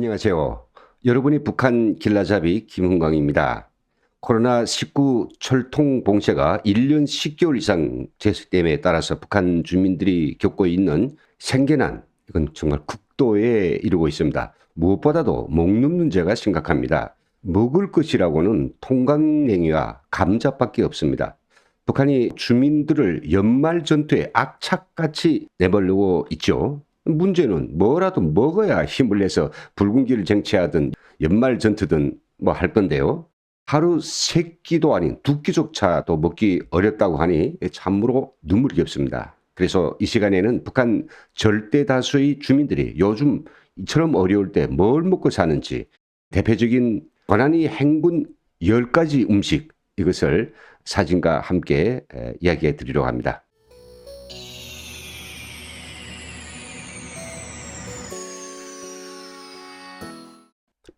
안녕하세요. 여러분이 북한 길라잡이 김흥광입니다. 코로나19 철통 봉쇄가 1년 10개월 이상 제시됨에 따라서 북한 주민들이 겪고 있는 생계난, 이건 정말 극도에 이르고 있습니다. 무엇보다도 먹는 문제가 심각합니다. 먹을 것이라고는 통강냉이와 감자밖에 없습니다. 북한이 주민들을 연말 전투에 악착같이 내버리고 있죠. 문제는 뭐라도 먹어야 힘을 내서 붉은기를 쟁취하든 연말 전투든 뭐 할 건데요. 하루 세 끼도 아닌 두 끼조차도 먹기 어렵다고 하니 참으로 눈물이 겹습니다. 그래서 이 시간에는 북한 절대 다수의 주민들이 요즘 이처럼 어려울 때 뭘 먹고 사는지, 대표적인 고난이 행군 10가지 음식, 이것을 사진과 함께 이야기해 드리려고 합니다.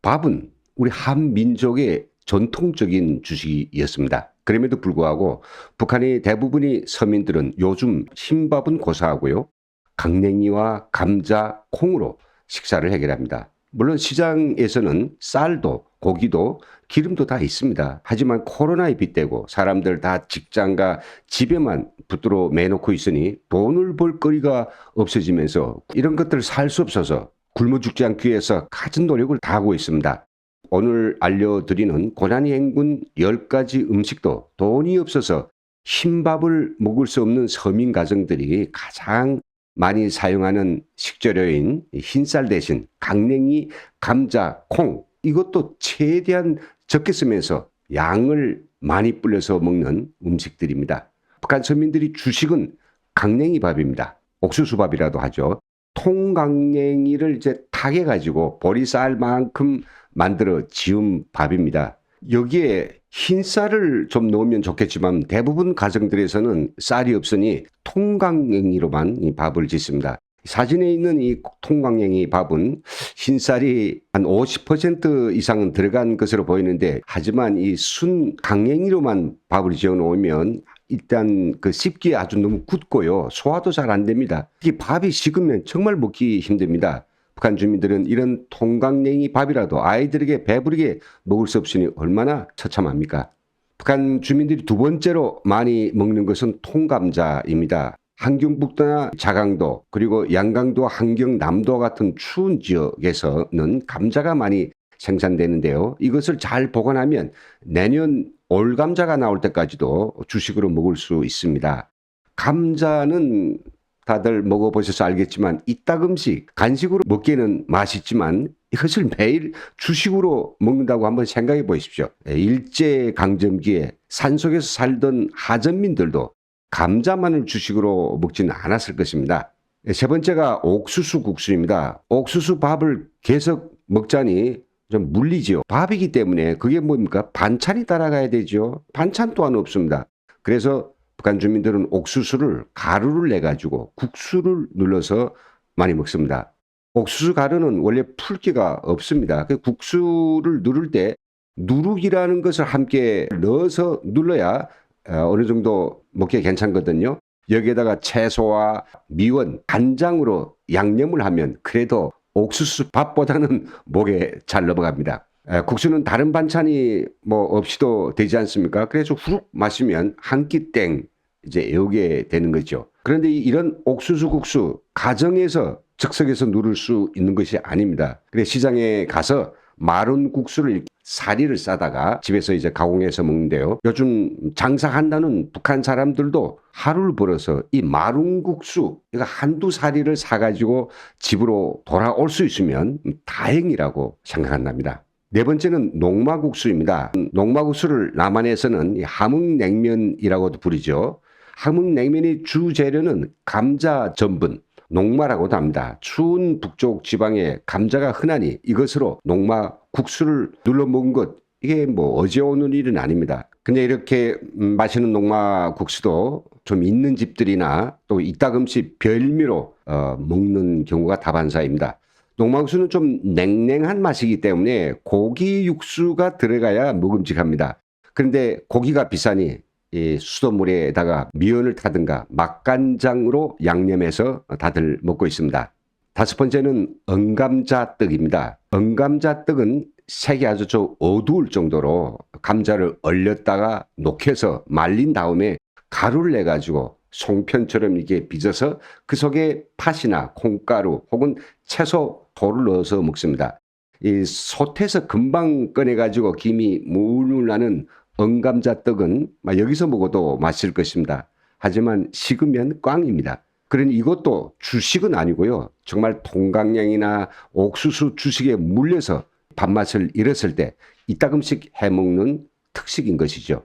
밥은 우리 한민족의 전통적인 주식이었습니다. 그럼에도 불구하고 북한의 대부분의 서민들은 요즘 흰밥은 고사하고요, 강냉이와 감자, 콩으로 식사를 해결합니다. 물론 시장에서는 쌀도 고기도 기름도 다 있습니다. 하지만 코로나에 빗대고 사람들 다 직장과 집에만 붙들어 매놓고 있으니 돈을 벌 거리가 없어지면서 이런 것들을 살 수 없어서 굶어 죽지 않기 위해서 갖은 노력을 다하고 있습니다. 오늘 알려드리는 고난이 행군 10가지 음식도 돈이 없어서 흰밥을 먹을 수 없는 서민 가정들이 가장 많이 사용하는 식재료인 흰쌀 대신 강냉이, 감자, 콩, 이것도 최대한 적게 쓰면서 양을 많이 불려서 먹는 음식들입니다. 북한 서민들이 주식은 강냉이 밥입니다. 옥수수밥이라도 하죠. 통강냉이를 이제 타게 가지고 보리쌀만큼 만들어 지은 밥입니다. 여기에 흰쌀을 좀 넣으면 좋겠지만 대부분 가정들에서는 쌀이 없으니 통강냉이로만 이 밥을 짓습니다. 사진에 있는 이 통강냉이 밥은 흰쌀이 한 50% 이상은 들어간 것으로 보이는데, 하지만 이 순 강냉이로만 밥을 지어 놓으면 일단 그 씹기에 아주 너무 굳고요, 소화도 잘 안 됩니다. 이 밥이 식으면 정말 먹기 힘듭니다. 북한 주민들은 이런 통강냉이 밥이라도 아이들에게 배부르게 먹을 수 없으니 얼마나 처참합니까? 북한 주민들이 두 번째로 많이 먹는 것은 통감자입니다. 함경북도나 자강도, 그리고 양강도, 함경남도와 같은 추운 지역에서는 감자가 많이 생산되는데요. 이것을 잘 보관하면 내년 올감자가 나올 때까지도 주식으로 먹을 수 있습니다. 감자는 다들 먹어보셔서 알겠지만 이따 음식, 간식으로 먹기에는 맛있지만 이것을 매일 주식으로 먹는다고 한번 생각해 보십시오. 일제강점기에 산속에서 살던 하전민들도 감자만을 주식으로 먹지는 않았을 것입니다. 세 번째가 옥수수 국수입니다. 옥수수 밥을 계속 먹자니 좀 물리죠. 밥이기 때문에 그게 뭡니까? 반찬이 따라가야 되죠. 반찬 또한 없습니다. 그래서 북한 주민들은 옥수수를 가루를 내가지고 국수를 눌러서 많이 먹습니다. 옥수수 가루는 원래 풀기가 없습니다. 그 국수를 누를 때 누룩이라는 것을 함께 넣어서 눌러야 어느 정도 먹기에 괜찮거든요. 여기에다가 채소와 미원, 간장으로 양념을 하면 그래도 옥수수 밥보다는 목에 잘 넘어갑니다. 국수는 다른 반찬이 뭐 없이도 되지 않습니까? 그래서 후룩 마시면 한 끼 땡 이제 애우게 되는 거죠. 그런데 이런 옥수수 국수 가정에서 즉석에서 누를 수 있는 것이 아닙니다. 그래서 시장에 가서 마른 국수를 사리를 싸다가 집에서 이제 가공해서 먹는데요. 요즘 장사한다는 북한 사람들도 하루를 벌어서 이 마른 국수, 이거 한두 사리를 사가지고 집으로 돌아올 수 있으면 다행이라고 생각한답니다. 네 번째는 녹마국수입니다. 녹마국수를 남한에서는 함흥냉면이라고도 부르죠. 함흥냉면의 주 재료는 감자 전분, 녹마라고도 합니다. 추운 북쪽 지방에 감자가 흔하니 이것으로 녹마 국수를 눌러 먹은 것, 이게 뭐 어제 오는 일은 아닙니다. 근데 이렇게 맛있는 녹마 국수도 좀 있는 집들이나 또 이따금씩 별미로 먹는 경우가 다반사입니다. 녹마 국수는 좀 냉랭한 맛이기 때문에 고기 육수가 들어가야 먹음직합니다. 그런데 고기가 비싸니 이 수돗물에다가 미연을 타든가 맛간장으로 양념해서 다들 먹고 있습니다. 다섯 번째는 언감자떡입니다. 언감자떡은 색이 아주 좀 어두울 정도로 감자를 얼렸다가 녹여서 말린 다음에 가루를 내가지고 송편처럼 이렇게 빚어서 그 속에 팥이나 콩가루 혹은 채소, 돌을 넣어서 먹습니다. 이 솥에서 금방 꺼내가지고 김이 물물 나는 언감자떡은 여기서 먹어도 맛있을 것입니다. 하지만 식으면 꽝입니다. 그러니 이것도 주식은 아니고요. 정말 통강량이나 옥수수 주식에 물려서 밥맛을 잃었을 때 이따금씩 해먹는 특식인 것이죠.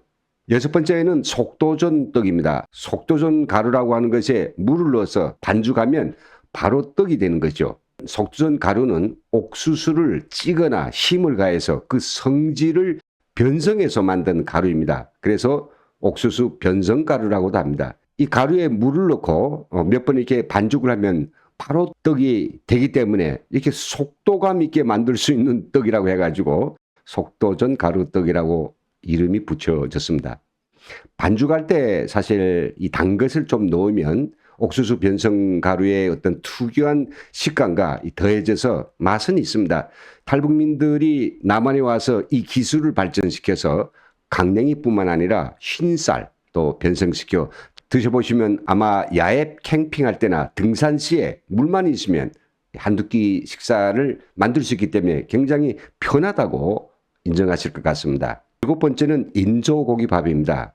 여섯 번째는 속도전 떡입니다. 속도전 가루라고 하는 것에 물을 넣어서 반죽하면 바로 떡이 되는 거죠. 속도전 가루는 옥수수를 찌거나 힘을 가해서 그 성질을 변성해서 만든 가루입니다. 그래서 옥수수 변성가루라고도 합니다. 이 가루에 물을 넣고 몇 번 이렇게 반죽을 하면 바로 떡이 되기 때문에 이렇게 속도감 있게 만들 수 있는 떡이라고 해가지고 속도전 가루떡이라고 이름이 붙여졌습니다. 반죽할 때 사실 이 단 것을 좀 넣으면 옥수수 변성 가루의 어떤 특유한 식감과 더해져서 맛은 있습니다. 탈북민들이 남한에 와서 이 기술을 발전시켜서 강냉이뿐만 아니라 흰쌀 또 변성시켜 드셔보시면 아마 야외 캠핑할 때나 등산 시에 물만 있으면 한두 끼 식사를 만들 수 있기 때문에 굉장히 편하다고 인정하실 것 같습니다. 일곱 번째는 인조고기밥입니다.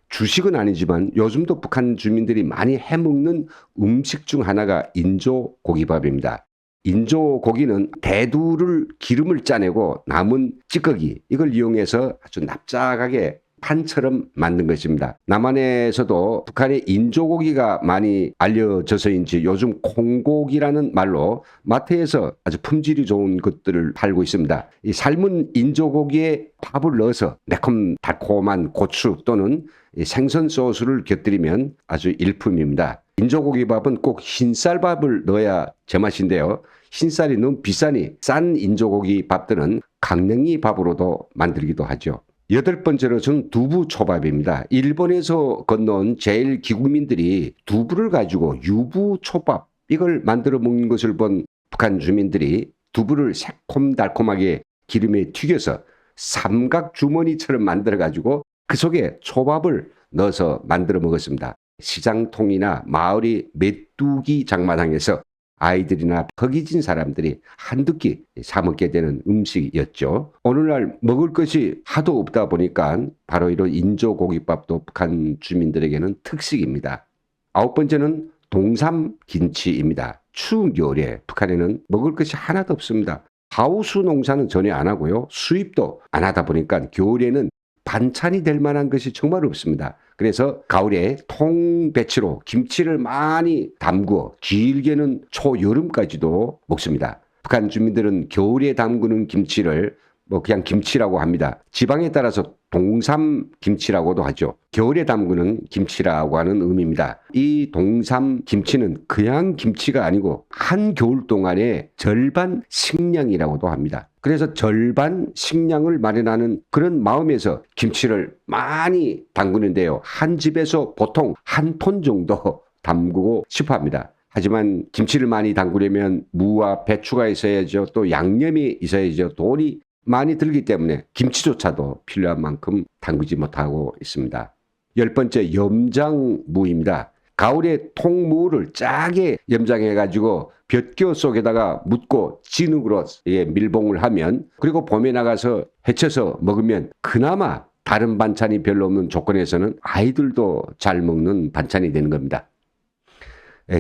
주식은 아니지만 요즘도 북한 주민들이 많이 해먹는 음식 중 하나가 인조고기밥입니다. 인조고기는 대두를 기름을 짜내고 남은 찌꺼기 이걸 이용해서 아주 납작하게 판처럼 만든 것입니다. 남한에서도 북한의 인조고기가 많이 알려져서인지 요즘 콩고기라는 말로 마트에서 아주 품질이 좋은 것들을 팔고 있습니다. 이 삶은 인조고기에 밥을 넣어서 매콤 달콤한 고추 또는 생선 소스를 곁들이면 아주 일품입니다. 인조고기밥은 꼭 흰쌀밥을 넣어야 제맛인데요. 흰쌀이 너무 비싸니 싼 인조고기 밥들은 강냉이 밥으로도 만들기도 하죠. 여덟 번째로 저는 두부초밥입니다. 일본에서 건너온 제일 기국민들이 두부를 가지고 유부초밥 이걸 만들어 먹는 것을 본 북한 주민들이 두부를 새콤달콤하게 기름에 튀겨서 삼각 주머니처럼 만들어 가지고 그 속에 초밥을 넣어서 만들어 먹었습니다. 시장통이나 마을이 메뚜기 장마당에서 아이들이나 허기진 사람들이 한두 끼 사먹게 되는 음식이었죠. 오늘날 먹을 것이 하도 없다 보니까 바로 이런 인조고기밥도 북한 주민들에게는 특식입니다. 아홉 번째는 동삼김치입니다. 추운 겨울에 북한에는 먹을 것이 하나도 없습니다. 하우스 농사는 전혀 안 하고요. 수입도 안 하다 보니까 겨울에는 반찬이 될 만한 것이 정말 없습니다. 그래서 가을에 통배추로 김치를 많이 담그어 길게는 초여름까지도 먹습니다. 북한 주민들은 겨울에 담그는 김치를 그냥 김치라고 합니다. 지방에 따라서 동삼김치라고도 하죠. 겨울에 담그는 김치라고 하는 의미입니다. 이 동삼김치는 그냥 김치가 아니고 한 겨울 동안의 절반 식량이라고도 합니다. 그래서 절반 식량을 마련하는 그런 마음에서 김치를 많이 담그는데요. 한 집에서 보통 한 톤 정도 담그고 싶어 합니다. 하지만 김치를 많이 담그려면 무와 배추가 있어야죠. 또 양념이 있어야죠. 돈이 많이 들기 때문에 김치조차도 필요한 만큼 담그지 못하고 있습니다. 열 번째, 염장무입니다. 가을에 통무를 짜게 염장해가지고 볕겨 속에다가 묻고 진흙으로 밀봉을 하면 그리고 봄에 나가서 헤쳐서 먹으면 그나마 다른 반찬이 별로 없는 조건에서는 아이들도 잘 먹는 반찬이 되는 겁니다.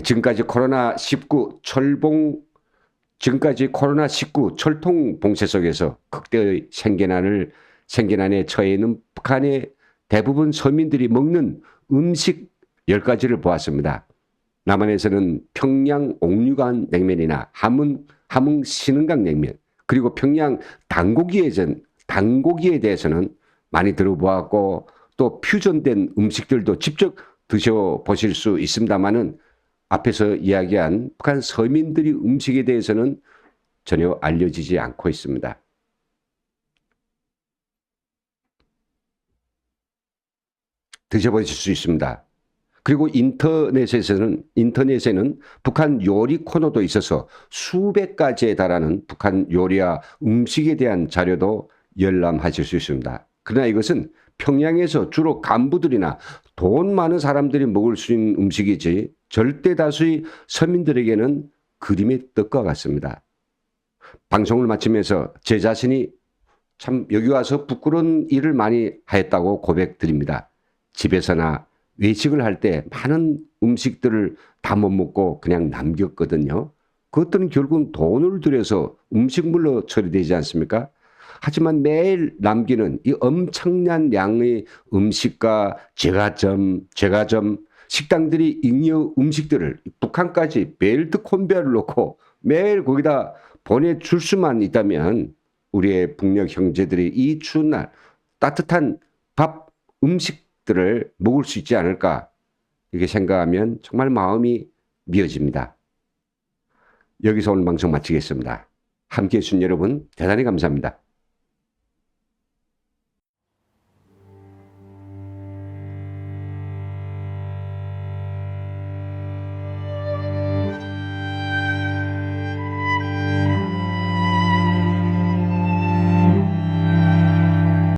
지금까지 코로나19 철통 봉쇄 속에서 극대의 생계난에 처해 있는 북한의 대부분 서민들이 먹는 음식 10가지를 보았습니다. 남한에서는 평양 옥류관 냉면이나 함흥 신흥강 냉면 그리고 평양 단고기에 대해서는 많이 들어보았고 또 퓨전된 음식들도 직접 드셔보실 수 있습니다만은 앞에서 이야기한 북한 서민들이 음식에 대해서는 전혀 알려지지 않고 있습니다. 드셔보실 수 있습니다. 그리고 인터넷에는 북한 요리 코너도 있어서 수백 가지에 달하는 북한 요리와 음식에 대한 자료도 열람하실 수 있습니다. 그러나 이것은 평양에서 주로 간부들이나 돈 많은 사람들이 먹을 수 있는 음식이지 절대 다수의 서민들에게는 그림의 떡과 같습니다. 방송을 마치면서 제 자신이 참 여기 와서 부끄러운 일을 많이 하였다고 고백드립니다. 집에서나 외식을 할 때 많은 음식들을 다 못 먹고 그냥 남겼거든요. 그것들은 결국은 돈을 들여서 음식물로 처리되지 않습니까? 하지만 매일 남기는 이 엄청난 양의 음식과 제과점, 식당들이 잉여 음식들을 북한까지 벨트 컨베이어를 놓고 매일 거기다 보내줄 수만 있다면 우리의 북녘 형제들이 이 추운 날 따뜻한 밥, 음식들을 먹을 수 있지 않을까 이렇게 생각하면 정말 마음이 미어집니다. 여기서 오늘 방송 마치겠습니다. 함께해 주신 여러분 대단히 감사합니다.